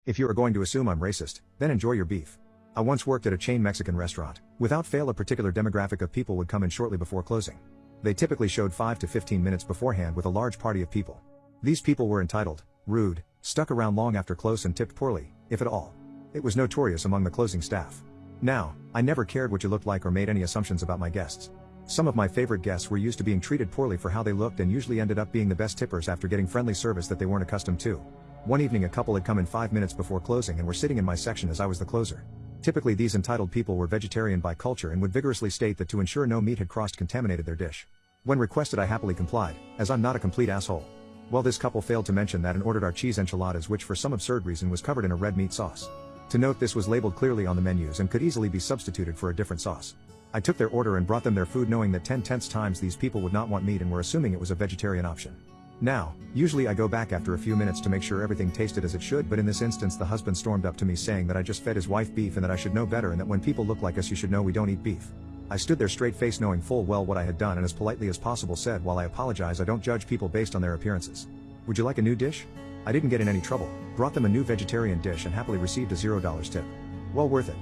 If you are going to assume I'm racist, then enjoy your beef. I once worked at a chain Mexican restaurant. Without fail, a particular demographic of people would come in shortly before closing. They typically showed 5 to 15 minutes beforehand with a large party of people. These people were entitled, rude, stuck around long after close and tipped poorly, if at all. It was notorious among the closing staff. Now, I never cared what you looked like or made any assumptions about my guests. Some of my favorite guests were used to being treated poorly for how they looked and usually ended up being the best tippers after getting friendly service that they weren't accustomed to. One evening a couple had come in 5 minutes before closing and were sitting in my section as I was the closer. Typically these entitled people were vegetarian by culture and would vigorously state that to ensure no meat had crossed contaminated their dish. When requested I happily complied, as I'm not a complete asshole. Well, this couple failed to mention that and ordered our cheese enchiladas, which for some absurd reason was covered in a red meat sauce. To note, this was labeled clearly on the menus and could easily be substituted for a different sauce. I took their order and brought them their food knowing that 10/10 times these people would not want meat and were assuming it was a vegetarian option. Now, usually I go back after a few minutes to make sure everything tasted as it should, but in this instance the husband stormed up to me saying that I just fed his wife beef and that I should know better and that when people look like us you should know we don't eat beef. I stood there straight face knowing full well what I had done and as politely as possible said, while I apologize, I don't judge people based on their appearances. Would you like a new dish? I didn't get in any trouble, brought them a new vegetarian dish and happily received a $0 tip. Well worth it.